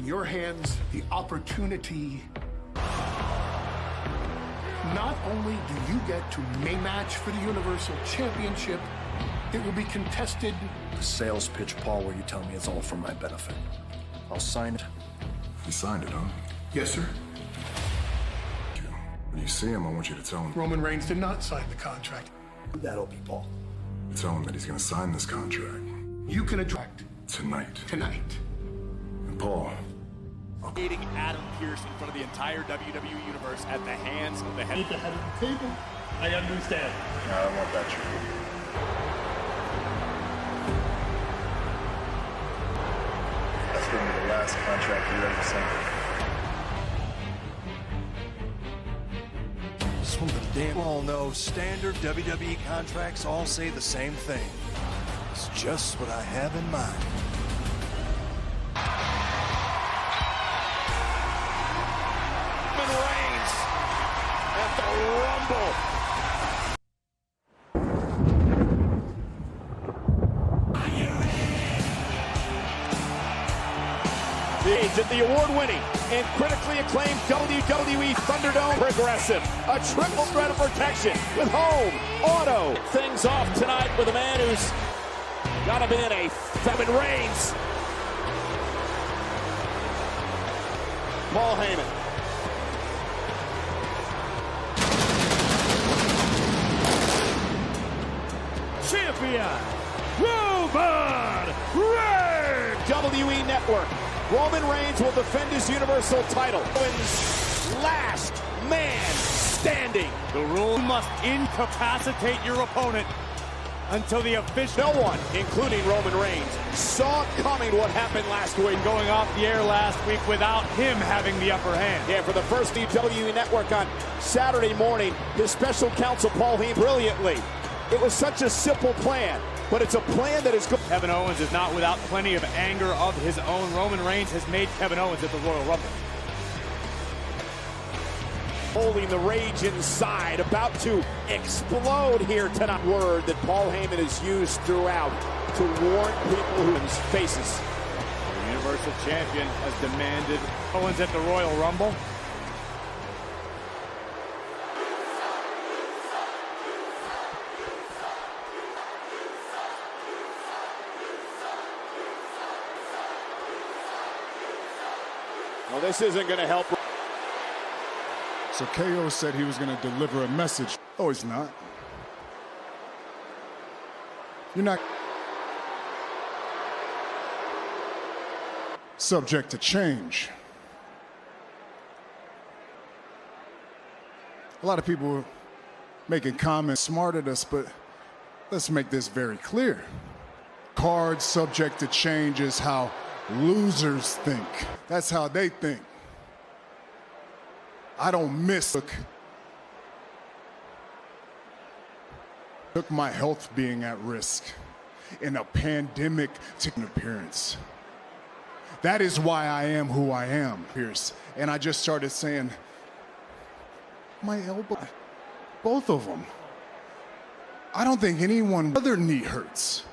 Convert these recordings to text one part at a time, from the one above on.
in your hands the opportunity. Not only do you get to main match for the Universal Championship, it will be contested. The sales pitch, Paul, where you tell me it's all for my benefit. I'll sign it. You signed it, huh? Yes, sir. When you see him, I want you to tell him. Roman Reigns did not sign the contract. That'll be Paul. Tell him that he's gonna sign this contract. You can attract Tonight. And Paul. Beating Adam Pearce in front of the entire WWE Universe at the hands of the head. At the head of the table. I understand. No, I don't want that true. That's gonna be the last contract you ever signed. Just want the damn all know standard WWE contracts all say the same thing. It's just what I have in mind. Roman Reigns at the Rumble. At the award-winning and critically acclaimed WWE Thunderdome Progressive, a triple threat of protection with home, auto. Things off tonight with a man who's gotta be in a Roman Reigns. Paul Heyman. Champion Roman Reigns. WWE Network. Roman Reigns will defend his Universal title. Owens, last man standing. The rule must incapacitate your opponent until the official. No one, including Roman Reigns, saw coming what happened last week. Going off the air last week without him having the upper hand. Yeah, for the first WWE Network on Saturday morning, his special counsel Paul Heyman brilliantly. It was such a simple plan, but it's a plan that is good. Kevin Owens is not without plenty of anger of his own. Roman Reigns has made Kevin Owens at the Royal Rumble. Holding the rage inside, about to explode here tonight. Word that Paul Heyman has used throughout to warn people whose faces. The Universal Champion has demanded Owens at the Royal Rumble. Well, this isn't going to help. So KO said he was going to deliver a message. Oh, he's not. You're not subject to change. A lot of people were making comments smart at us, but let's make this very clear. Cards subject to change is how losers think. That's how they think. I don't miss. Took my health being at risk in a pandemic to an appearance. That is why I am who I am, Pearce. And I just started saying, my elbow, both of them. I don't think anyone, other knee hurts.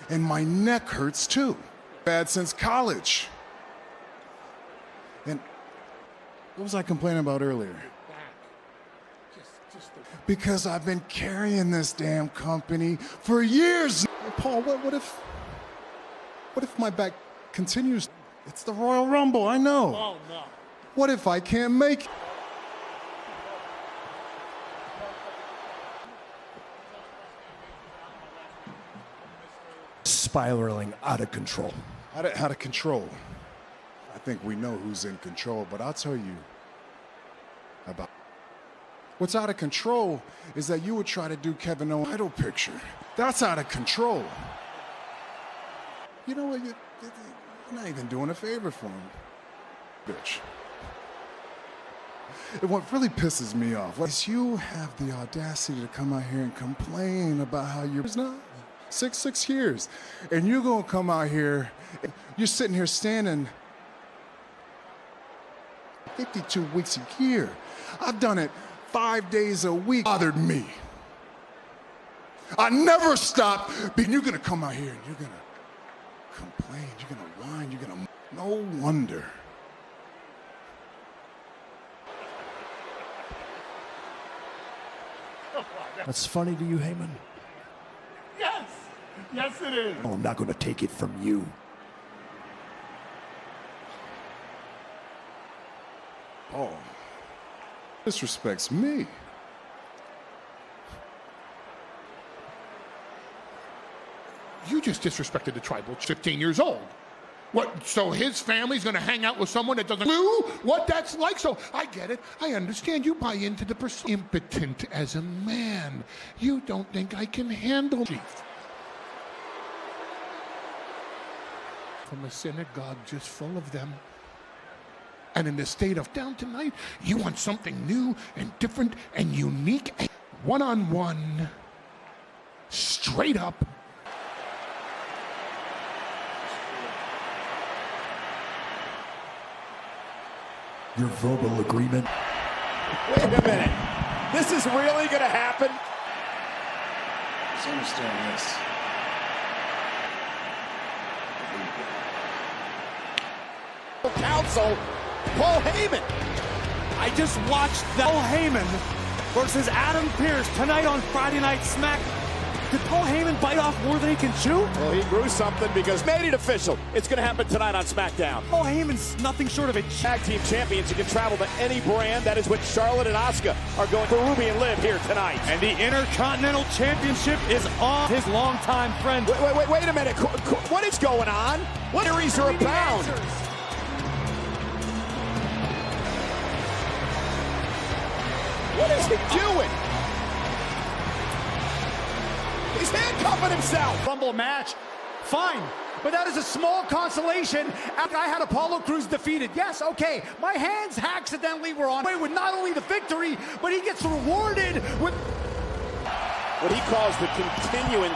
And my neck hurts too. Bad since college. And what was I complaining about earlier? Because I've been carrying this damn company for years. Paul, what if my back continues? It's the Royal Rumble, I know. Oh, no. What if I can't make it? Spiraling out of control. Out of control. I think we know who's in control, but I'll tell you about what's out of control is that you would try to do Kevin Owens' idol picture. That's out of control. You know what? You're not even doing a favor for him, bitch. And what really pisses me off is you have the audacity to come out here and complain about how you're not 6 years, and you're gonna come out here. You're sitting here standing 52 weeks a year. I've done it 5 days a week. Bothered me. I never stop. But you're gonna come out here and you're gonna complain. You're gonna whine. You're gonna. No wonder. That's funny to you, Heyman? Yes! Yes, it is. Oh, I'm not going to take it from you. Oh, disrespects me. You just disrespected the tribal 15 years old. What, so his family's gonna hang out with someone that doesn't clue what that's like? So I get it, I understand you buy into the impotent as a man. You don't think I can handle Chief. From a synagogue just full of them. And in the state of down tonight, you want something new and different and unique. One-on-one, straight up. Your verbal agreement. Wait a minute. This is really going to happen? Just understand this. Counsel, Paul Heyman. I just watched Paul Heyman versus Adam Pearce tonight on Friday Night Smack. Did Paul Heyman bite off more than he can chew? Well, he grew something because made it official. It's going to happen tonight on SmackDown. Paul Heyman's nothing short of a Tag team champions. You can travel to any brand. That is what Charlotte and Asuka are going for. Ruby and Liv here tonight. And the Intercontinental Championship is on his longtime friend. Wait a minute. What is going on? What theories are abound? What is he doing? He's handcuffing himself. Rumble match, fine. But that is a small consolation after I had Apollo Crews defeated. Yes, okay, my hands accidentally were on way with not only the victory, but he gets rewarded with What he calls the continuing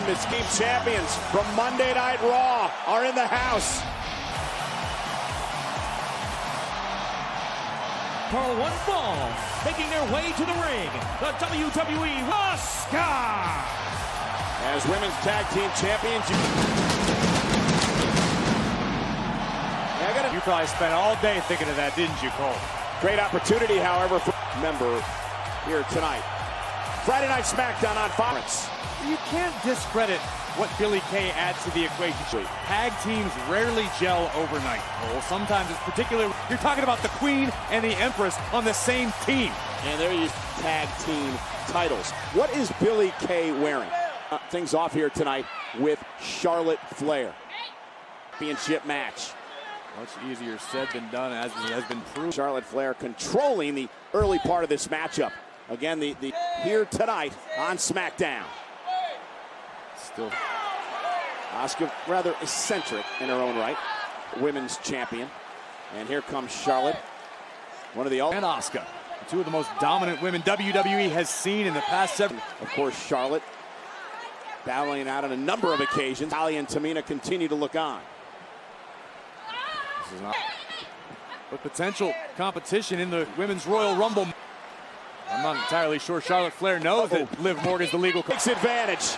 misgame champions from Monday Night Raw are in the house. For one fall, making their way to the ring, the WWE Asuka! As women's tag team champions, You probably spent all day thinking of that, didn't you, Cole? great opportunity, however, for member here tonight. Friday Night SmackDown on Fox. You can't discredit what Billy Kay adds to the equation. Tag teams rarely gel overnight, Cole. Sometimes it's particularly, you're talking about the Queen and the Empress on the same team. And there you tag team titles. What is Billy Kay wearing? Things off here tonight with Charlotte Flair. Championship match. Much easier said than done, as has been proved. Charlotte Flair controlling the early part of this matchup. Again, the here tonight on SmackDown. Still. Asuka rather eccentric in her own right. Women's champion. And here comes Charlotte. One of the And Asuka. Two of the most dominant women WWE has seen in the past seven. Of course, Charlotte battling out on a number of occasions. Ali and Tamina continue to look on. This is not. But potential competition in the Women's Royal Rumble. I'm not entirely sure Charlotte Flair knows that Liv Morgan's the legal. Takes advantage.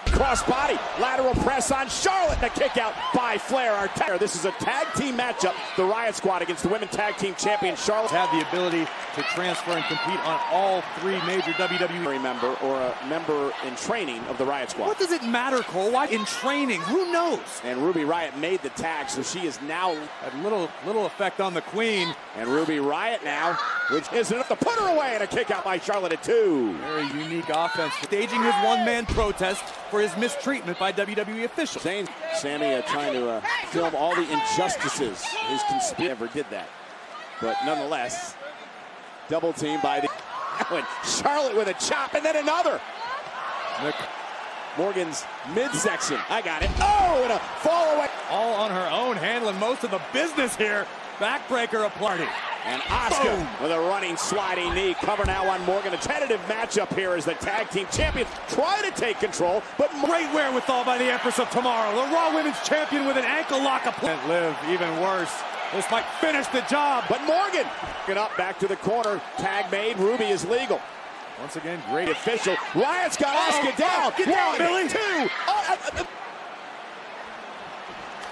Crossbody, lateral press on Charlotte, and a kick out by Flair. This is a tag team matchup. The Riot Squad against the women tag team champion Charlotte. Have the ability to transfer and compete on all three major WWE member or a member in training of the Riot Squad. What does it matter, Cole? Why in training? Who knows? And Ruby Riott made the tag, so she is now had little effect on the Queen. And Ruby Riott now, which isn't enough to put her away, and a kick out by Charlotte at 2. Very unique offense. Staging his one-man protest for his mistreatment by WWE officials. Sammy trying to film all the injustices. His conspiracy never did that. But nonetheless, double team by the Charlotte with a chop and then another. Morgan's midsection. I got it. Oh, and a fall away. All on her own, handling most of the business here. Backbreaker aplenty. And Asuka with a running sliding knee. Cover now on Morgan. A tentative matchup here as the tag team champions try to take control, but great wherewithal by the Empress of Tomorrow. The Raw Women's Champion with an ankle lock aplenty. Liv even worse. This might finish the job. But Morgan get up back to the corner. Tag made. Ruby is legal. Once again, great official. Riot's got Asuka down. Get down, Billy. 2.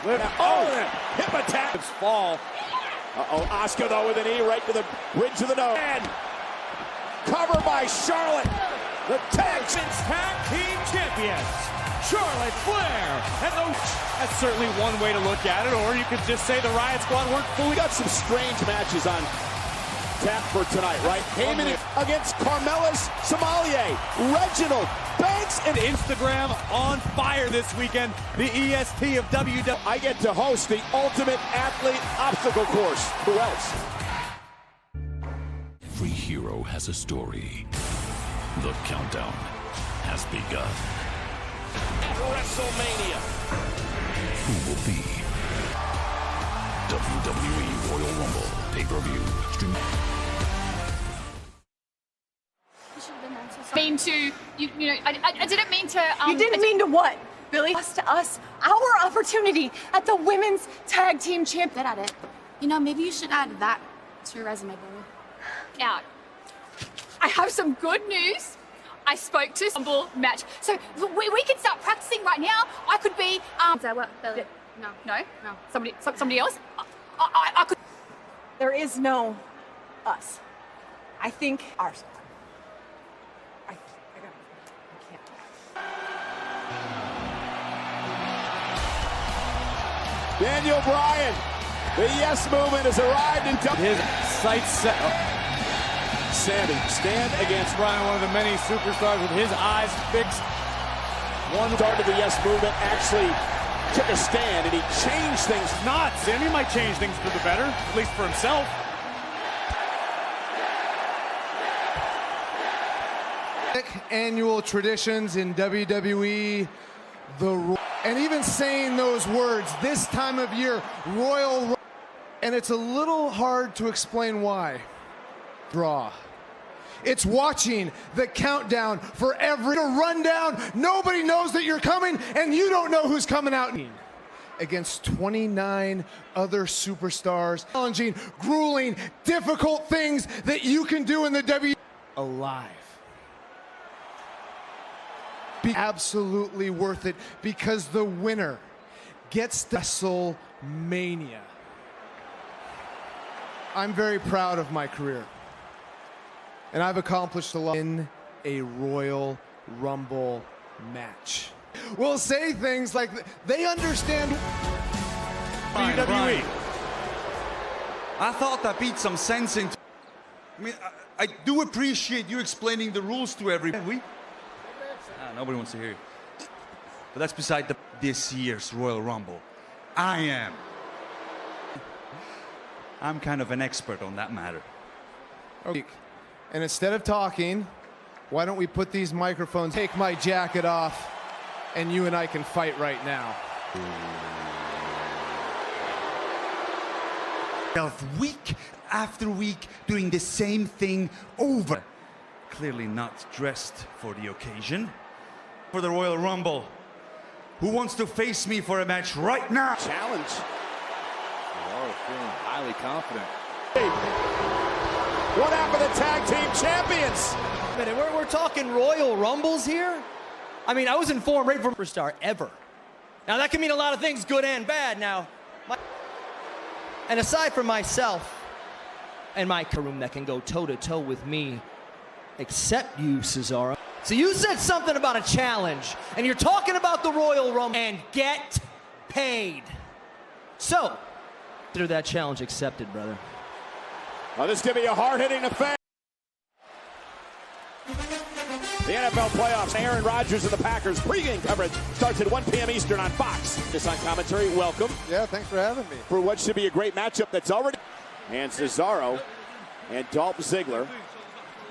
Hip attack. Fall. Asuka though with a knee right to the bridge of the nose. And cover by Charlotte. The Texans Tag Team Champions, Charlotte Flair and the... That's certainly one way to look at it, or you could just say the Riot Squad weren't fully... We got some strange matches on tap for tonight, right? Heyman against Carmella's Sommelier, Reginald, Banks, and Instagram on fire this weekend. The EST of WWE. I get to host the Ultimate Athlete Obstacle Course. Who else? Every hero has a story. The countdown has begun. WrestleMania. Who will be WWE Royal Rumble pay-per-view? Mean to you know I didn't mean to you didn't mean to what, Billy? Lost to us our opportunity at the women's tag team champ. That at it. You know, maybe you should add that to your resume, Billy. Out. I have some good news. I spoke to Rumble match, so we can start practicing right now. I could be Is that what, Billy? No. Somebody else. I could. There is no us. I think our squad. I can't. Daniel Bryan, the Yes Movement has arrived in His sights set. Sandy, stand against Bryan, one of the many superstars with his eyes fixed. One start of the Yes Movement actually took a stand and he changed things. Not. Sammy might change things for the better, at least for himself. Annual traditions in WWE, and even saying those words this time of year, Royal, and it's a little hard to explain why. Draw. It's watching the countdown for every rundown. Nobody knows that you're coming, and you don't know who's coming out. Against 29 other superstars, challenging, grueling, difficult things that you can do in the WWE. Alive. Be absolutely worth it because the winner gets to WrestleMania. I'm very proud of my career. And I've accomplished a lot in a Royal Rumble match. We'll say things like, they understand WWE. I thought that beat some sense into... I mean, I do appreciate you explaining the rules to everybody. Nobody wants to hear you. But that's beside this year's Royal Rumble. I'm kind of an expert on that matter. Okay. And instead of talking, why don't we put these microphones, take my jacket off, and you and I can fight right now. Week after week, doing the same thing over. Clearly not dressed for the occasion. For the Royal Rumble. Who wants to face me for a match right now? Challenge. Cesaro feeling highly confident. One half of the tag team champions. We're talking Royal Rumbles here? I mean, I was informed right from superstar ever. Now, that can mean a lot of things, good and bad. Now, and aside from myself and my room that can go toe-to-toe with me, except you, Cesaro. So you said something about a challenge, and you're talking about the Royal Rumble and get paid. So, consider that challenge accepted, brother. Oh, this could be a hard-hitting affair. The NFL playoffs, Aaron Rodgers and the Packers pregame coverage starts at 1 p.m. Eastern on Fox. This on commentary, welcome. Yeah, thanks for having me. For what should be a great matchup that's already... And Cesaro and Dolph Ziggler.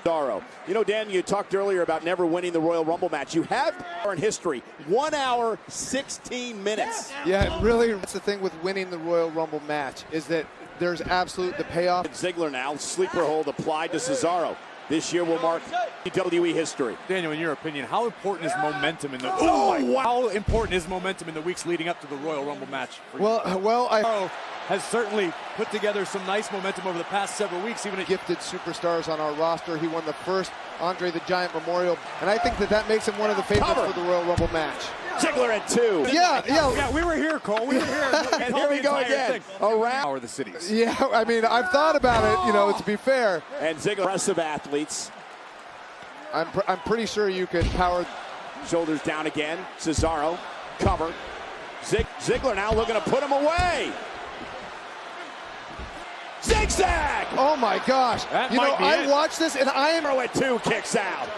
Cesaro. You know, Dan, you talked earlier about never winning the Royal Rumble match. You have in history, 1 hour, 16 minutes. Yeah, really, that's the thing with winning the Royal Rumble match, is that there's absolute the payoff. Ziggler now, sleeper hold applied to Cesaro. This year will mark WWE history. Daniel, in your opinion, how important is momentum in the wow. How important is momentum in the weeks leading up to the Royal Rumble match? Well, has certainly put together some nice momentum over the past several weeks. Even gifted superstars on our roster. He won the first Andre the Giant Memorial, and I think that makes him one of the favorites for the Royal Rumble match. Ziggler at 2. Yeah, we were here, Cole. We were here. And here we go again. Around or the cities. Yeah, I mean, I've thought about it, you know, to be fair. And Ziggler, impressive athletes. I'm pretty sure you could power. Shoulders down again. Cesaro, cover. Ziggler now looking to put him away. Zigzag! Oh my gosh. You know, I watched this and I am at 2, kicks out.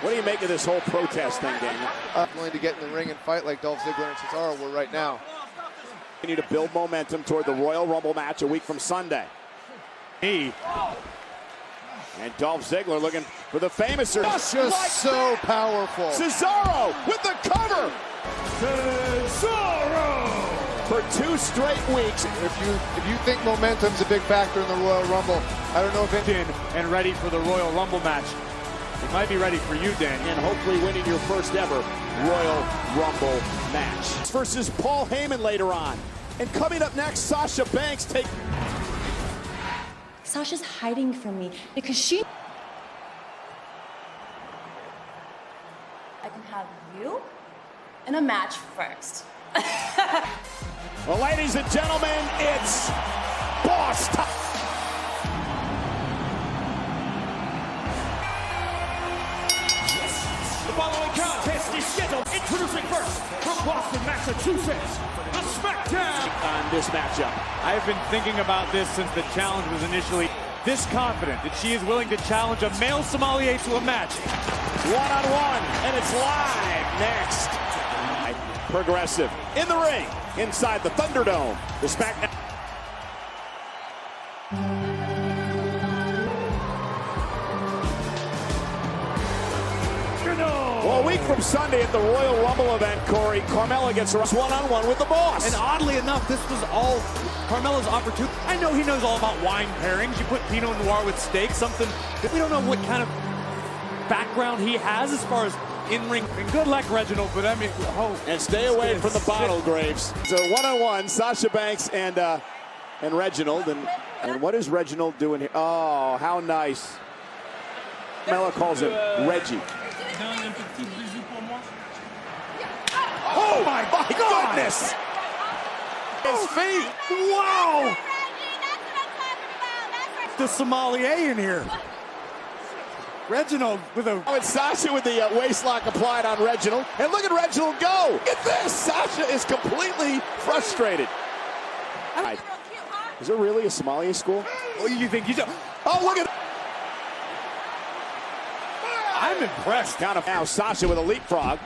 What do you make of this whole protest thing, Daniel? Willing to get in the ring and fight like Dolph Ziggler and Cesaro were right now. Continue to build momentum toward the Royal Rumble match a week from Sunday. And Dolph Ziggler looking for the famous. Just so powerful. Cesaro with the cover. Cesaro! For 2 straight weeks. If you think momentum's a big factor in the Royal Rumble, I don't know if in and ready for the Royal Rumble match. It might be ready for you, Dan. And hopefully winning your first ever Royal Rumble match. Versus Paul Heyman later on. And coming up next, Sasha Banks take. Sasha's hiding from me because she. I can have you in a match first. Well, ladies and gentlemen, it's boss time. The following contest is scheduled. Introducing first from Boston, Massachusetts, the SmackDown. On this matchup, I've been thinking about this since the challenge was initially this confident that she is willing to challenge a male sommelier to a match. One-on-one, and it's live next. Progressive in the ring, inside the Thunderdome. The SmackDown. Well, a week from Sunday at the Royal Rumble event, Corey, Carmella gets one-on-one with the boss. And oddly enough, this was all Carmella's opportunity. I know he knows all about wine pairings. You put Pinot Noir with steak, something that we don't know what kind of background he has as far as in-ring. And good luck, Reginald, but I mean, and stay away from the bottle, Graves. So one-on-one, Sasha Banks and Reginald. And what is Reginald doing here? Oh, how nice. Carmella calls him Reggie. Oh my goodness! His feet! Wow! The sommelier in here. Reginald with a... Oh, it's Sasha with the waistlock applied on Reginald. And look at Reginald go! Look at this! Sasha is completely frustrated. Is there really a sommelier school? Oh, you think you... Oh, look at... I'm impressed. Count of now, Sasha with a leapfrog.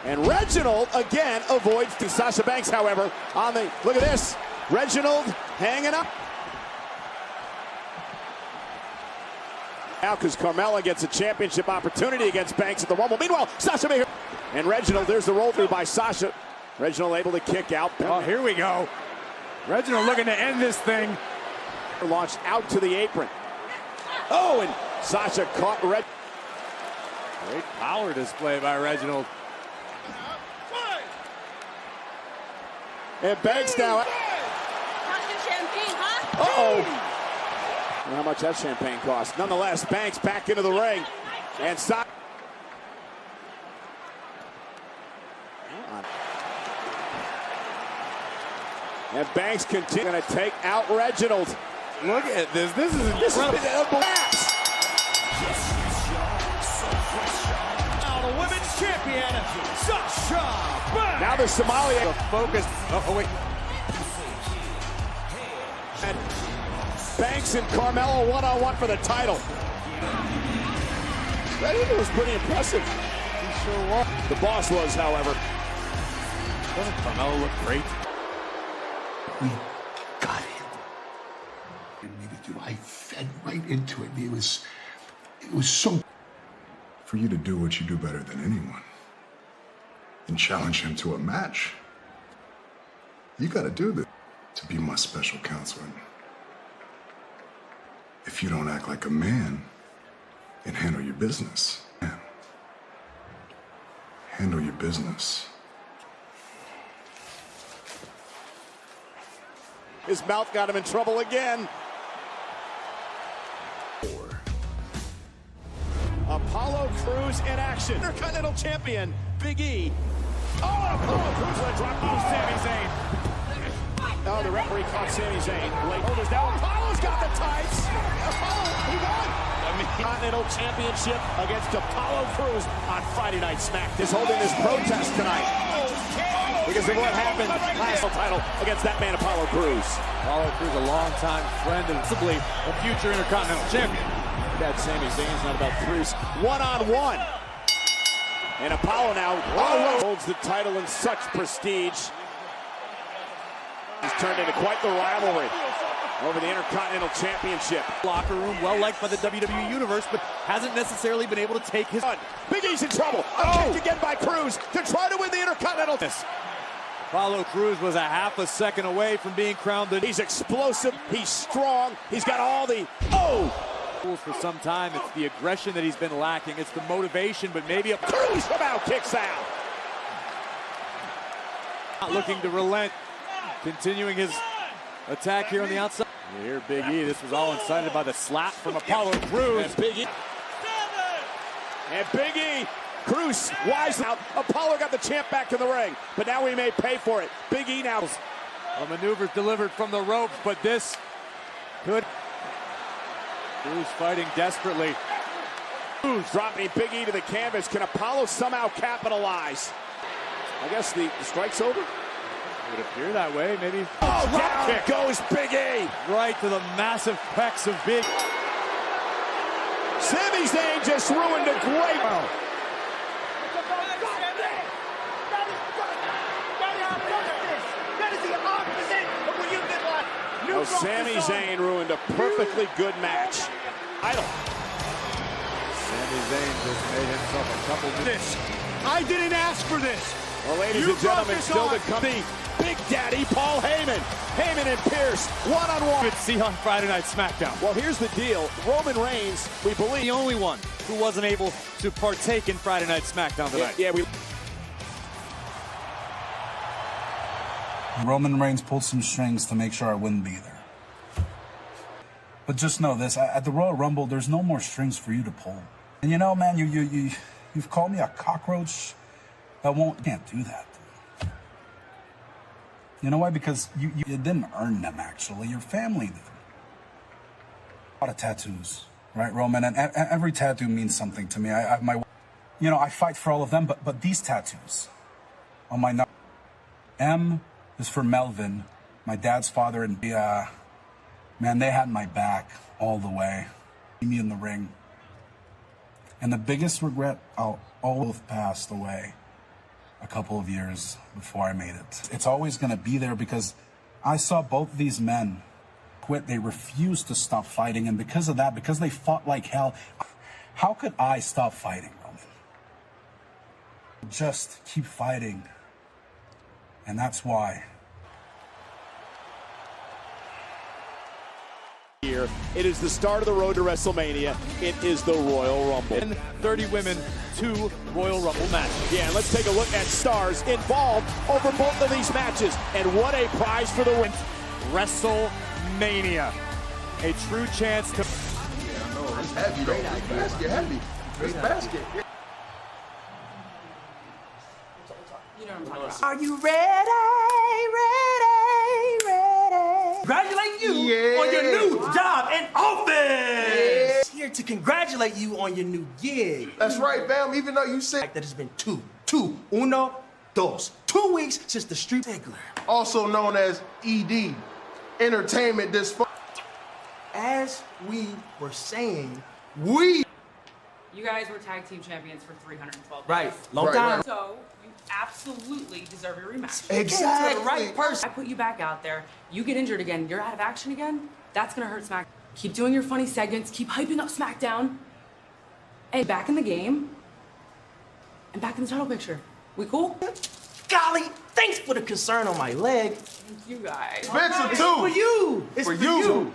And Reginald again avoids Sasha Banks, however, on the... Look at this. Reginald hanging up. Now, because Carmella gets a championship opportunity against Banks at the Rumble. Meanwhile, Sasha may... And Reginald, there's the roll through by Sasha. Reginald able to kick out. Oh, here we go. Reginald looking to end this thing. Launched out to the apron. Oh, and Sasha caught Red. Great power display by Reginald. And Banks now. Uh-oh. And how much that champagne cost. Nonetheless, Banks back into the ring. And Sasha. And Banks continuing to take out Reginald. Look at this. This is incredible. Now the women's champion, Sasha Banks. Now the Somalia. The focus. Oh, wait. And Banks and Carmella one-on-one for the title. That was pretty impressive. He sure was. The boss was, however. Doesn't Carmella look great? We got him. And needed to. I fed right into it. It was so. For you to do what you do better than anyone and challenge him to a match, you got to do this to be my special counsel. If you don't act like a man and handle your business, man, handle your business. His mouth got him in trouble again. Apollo Crews in action. Intercontinental champion, Big E. Oh, and Apollo Crews let drop. Oh, Sami Zayn. Oh, the referee caught Sami Zayn. Late holders down. Apollo's got the tights. Apollo, he won. Continental Championship against Apollo Crews on Friday Night Smack. He's holding his protest tonight because of what happened last title against that man, Apollo Crews. Apollo Crews, a longtime friend and possibly a future Intercontinental Champion. That Sami Zayn's not about Crews. One-on-one. And Apollo now holds the title in such prestige. He's turned into quite the rivalry over the Intercontinental Championship. Locker room, well liked by the WWE Universe, but hasn't necessarily been able to take his... Big E's in trouble. Kicked again by Crews to try to win the Intercontinental. Apollo Crews was a half a second away from being crowned the... He's explosive. He's strong. He's got all the... For some time, it's the aggression that he's been lacking. It's the motivation, but maybe Crews somehow kicks out. Not looking to relent, continuing his attack here on the outside. You hear Big E. This was all incited by the slap from Apollo Crews. And Big E. And Big E. Crews wise out. Apollo got the champ back in the ring, but now we may pay for it. Big E now. A maneuver delivered from the ropes, but this could... Crews fighting desperately. Crews dropping Big E to the canvas. Can Apollo somehow capitalize? I guess the strike's over. It would appear that way, maybe. Oh, down goes Big E. Right to the massive pecs of Big. Sami Zayn just ruined a great... That is the opposite of what you did last. Oh, Sami Zayn ruined a perfectly good match. Idol. Sami Zayn just made himself a couple minutes. I didn't ask for this. Well, ladies and gentlemen, still to come. Big Daddy Paul Heyman. Heyman and Pearce, one-on-one. Good to see on Friday Night SmackDown. Well, here's the deal. Roman Reigns, we believe, The only one who wasn't able to partake in Friday Night SmackDown tonight. Yeah, we... Roman Reigns pulled some strings to make sure I wouldn't be there. But just know this, at the Royal Rumble, there's no more strings for you to pull. And you know, man, you've called me a cockroach. Can't do that. You know why? Because you didn't earn them, actually. Your family did. A lot of tattoos, right, Roman? And every tattoo means something to me. I fight for all of them, but these tattoos on my neck. M is for Melvin, my dad's father, and man, they had my back all the way. Me in the ring. And the biggest regret, all both passed away a couple of years before I made it. It's always going to be there because I saw both these men quit. They refused to stop fighting, and because of that, because they fought like hell, how could I stop fighting, Roman? Just keep fighting. And that's why. Here, it is the start of the road to WrestleMania. It is the Royal Rumble. 30 women, 2 Royal Rumble matches. Yeah, and let's take a look at stars involved over both of these matches. And what a prize for the win. WrestleMania. A true chance to... Yeah, I know. It's heavy, though. This basket heavy. This basket. Are you ready? Congratulate you on your new job in office. Here to congratulate you on your new gig. That's right, fam. Even though you said That has been uno, dos. 2 weeks since the street regular. also known as ED, entertainment dysfunction. As we were saying, We. You guys were tag team champions for 312 days. right, long time. So you absolutely deserve your rematch. Exactly. To the right person. I put you back out there. You get injured again. You're out of action again. That's gonna hurt SmackDown. Keep doing your funny segments. Keep hyping up SmackDown. And back in the game. And back in the title picture. We cool? Golly, thanks for the concern on my leg. Thank you guys. Spencer, It's too. for you. It's For you.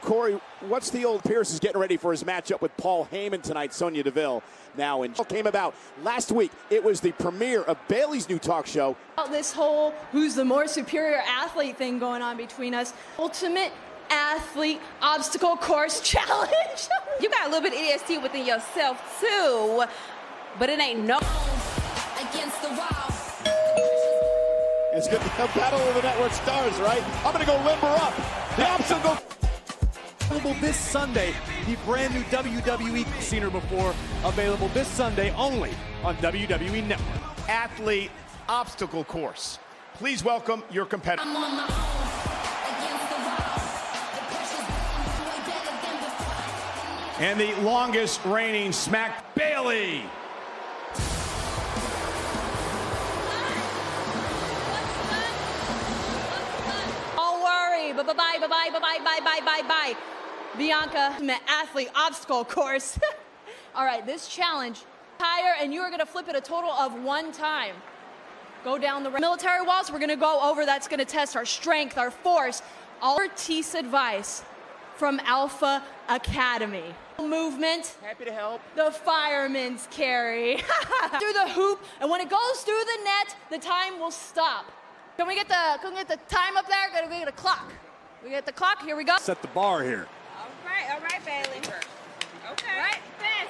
Corey, what's the old Pearce is getting ready for his matchup with Paul Heyman tonight, Sonya Deville. Now, and came about last week. It was the premiere of Bayley's new talk show. This whole who's the more superior athlete thing going on between us. Ultimate athlete obstacle course challenge. You got a little bit of EST within yourself too, but it ain't no against the wall. It's good to have Battle of the Network Stars, right? I'm going to go limber up. The obstacle. Available this Sunday, the brand new WWE seen her before. Available this Sunday only on WWE Network. Athlete obstacle course. Please welcome your competitor. And the longest reigning Smack Bayley. Bye. Bianca, athlete obstacle course. All right, this challenge, tire, and you are gonna flip it a total of 1 time. Go down the military walls. We're gonna go over. That's gonna test our strength, our force. All Ortiz advice from Alpha Academy. Movement. Happy to help. The fireman's carry. Through the hoop, and when it goes through the net, the time will stop. Can we get the time up there? Can we get a clock? We get the clock. Here we go. Set the bar here. All right, Bayley. Okay. Right, fast.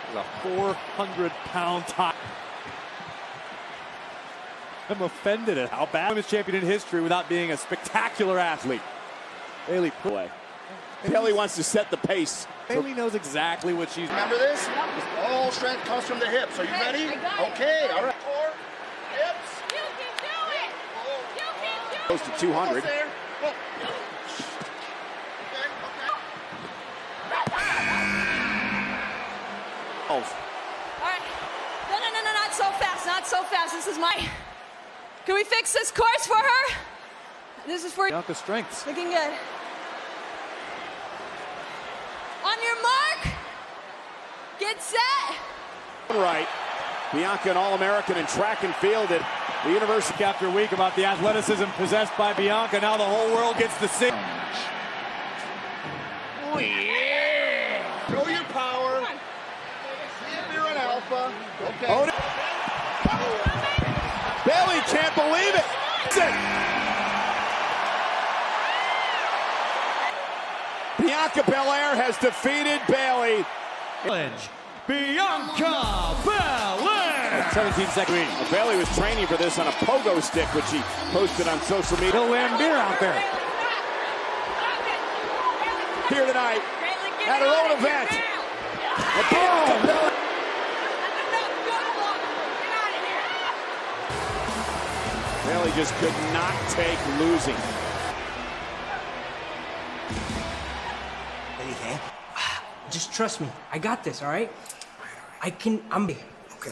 It's a 400-pound time. I'm offended at how bad women's champion in history without being a spectacular athlete. Bayley play. Bayley wants to set the pace. Bayley knows exactly what she's. Remember this? All strength comes from the hips. Are you ready? Okay, all right. Core, hips. You can do it. You can do it. Close to 200. There. Oh. All right. No, not so fast. Not so fast. This is my. Can we fix this course for her? This is for Bianca's strengths. Looking good. On your mark. Get set. Right. Bianca, an All-American in track and field at the University. After week about the athleticism possessed by Bianca, now the whole world gets to see. Oh, yeah. Show your power. See if you're an alpha. Okay. Oh, Bayley can't believe it. Bianca Belair has defeated Bayley. Bianca Belair. 17 seconds. Bayley was training for this on a pogo stick, which she posted on social media. Bill Lambier out there. Here tonight at her own event. Bayley just could not take losing. There you can. Just trust me. I got this, all right? Okay.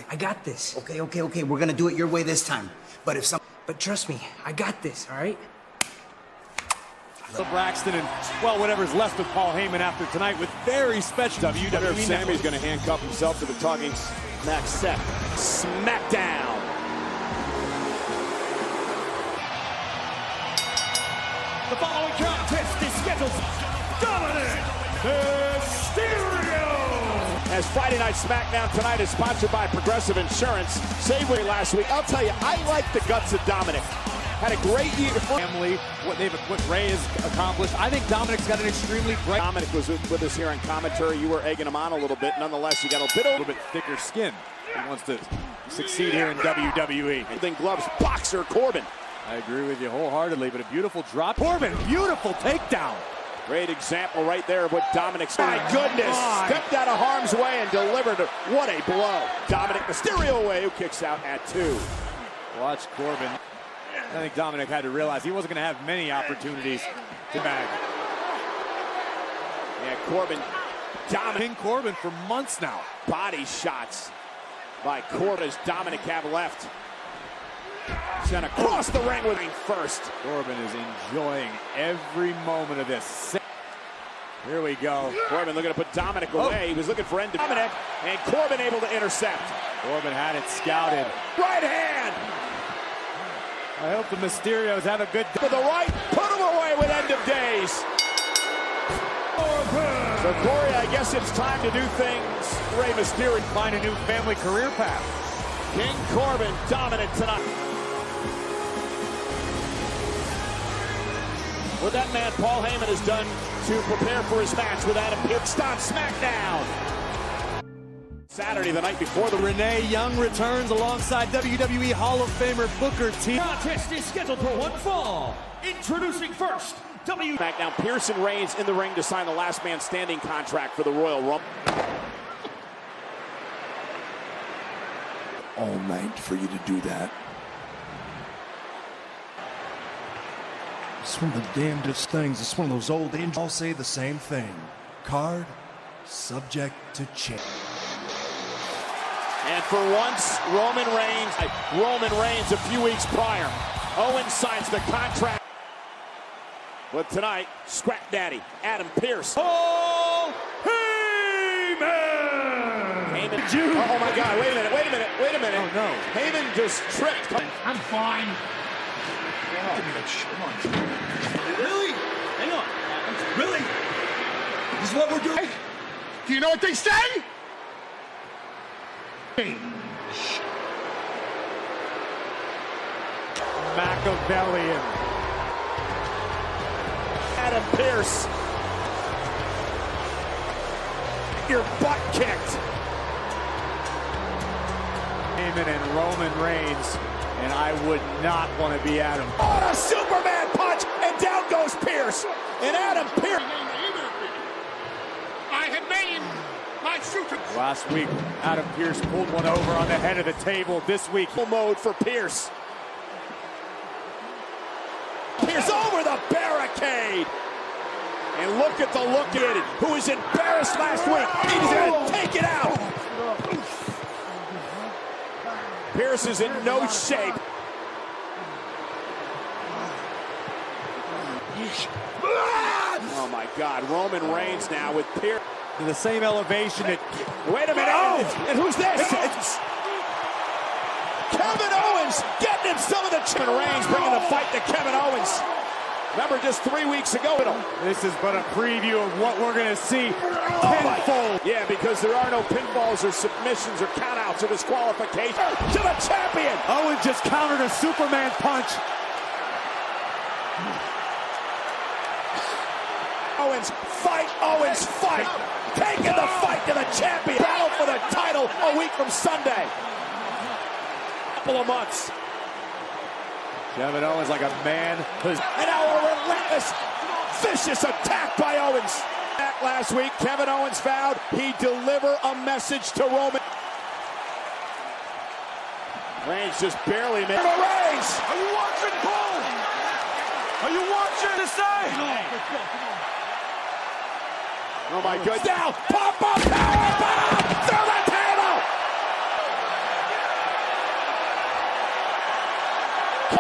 I got this. Okay. We're gonna do it your way this time. But trust me, I got this, all right? Braxton and, well, whatever's left of Paul Heyman after tonight with very special WWE. Sammy's going to handcuff himself to the Talking Smack set. Smackdown. The following contest is scheduled Dominic Mysterio. As Friday Night SmackDown tonight is sponsored by Progressive Insurance. Safeway last week. I'll tell you, I like the guts of Dominic. Had a great year. Family, what Ray has accomplished. I think Dominic's got an extremely bright. Dominic was with us here on commentary. You were egging him on a little bit. Nonetheless, you got a little bit thicker skin. He wants to succeed here in WWE. And then gloves, boxer Corbin. I agree with you wholeheartedly, but a beautiful drop. Corbin, beautiful takedown. Great example right there of what Dominic's. My goodness, stepped out of harm's way and delivered. What a blow. Dominic Mysterio away, who kicks out at 2. Watch Corbin. I think Dominic had to realize he wasn't going to have many opportunities to bag. Yeah, Corbin. Dominating Corbin for months now. Body shots by Corbin as Dominic have left. Sent across the ring with him first. Corbin is enjoying every moment of this. Here we go. Corbin looking to put Dominic away. He was looking for end to Dominic, and Corbin able to intercept. Corbin had it scouted. Right hand. I hope the Mysterios have a good to the right, put him away with end of days. So, Corey, I guess it's time to do things. Rey Mysterio and find a new family career path. King Corbin dominant tonight. What that man Paul Heyman has done to prepare for his match with Adam Pearce on SmackDown. Saturday, the night before, the Renee Young returns alongside WWE Hall of Famer Booker T. Contest is scheduled for one fall. Introducing first, SmackDown. Pearce and Reigns in the ring to sign the last man standing contract for the Royal Rumble. All night for you to do that. It's one of the damnedest things. It's one of those old angels. All say the same thing. Card subject to change. And for once, Roman Reigns a few weeks prior. Owens signs the contract. But tonight, Scrap Daddy, Adam Pearce. Paul Heyman! Oh my God, wait a minute. Oh no. Heyman just tripped. I'm fine. Give me that shit. Come on. Really? Hang on. Really? This is what we're doing? Do you know what they say? Machiavellian. Adam Pearce. Your butt kicked. Heyman and Roman Reigns, and I would not want to be Adam. Oh, a Superman punch, and down goes Pearce. And Adam Pearce. I had named my shooter. Last week, Adam Pearce pulled one over on the head of the table. This week, Mode for Pearce. Pearce over the barricade. And look at the look at it. Who was embarrassed last week. He's going to take it out. Pearce is in no shape. Oh my God, Roman Reigns now with Pearce. in the same elevation that... Wait a minute, and who's this? It's Kevin Owens getting him some of the... Reigns bringing the fight to Kevin Owens. Remember, just 3 weeks ago. This is but a preview of what we're going to see. Pinfall. Yeah, because there are no pinfalls or submissions or countouts or disqualification. To the champion. Owens just countered a Superman punch. Owens, fight. Taking the fight to the champion. Battle for the title a week from Sunday. Couple of months. Kevin Owens like a man. And now a relentless, vicious attack by Owens. Back last week, Kevin Owens vowed he'd deliver a message to Roman. Reigns just barely made it. Reigns! Are you watching, Paul? Are you watching the side? Oh my goodness. Down! Pop up! Power bomb! Through the table!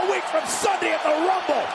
A week from Sunday at the Rumble.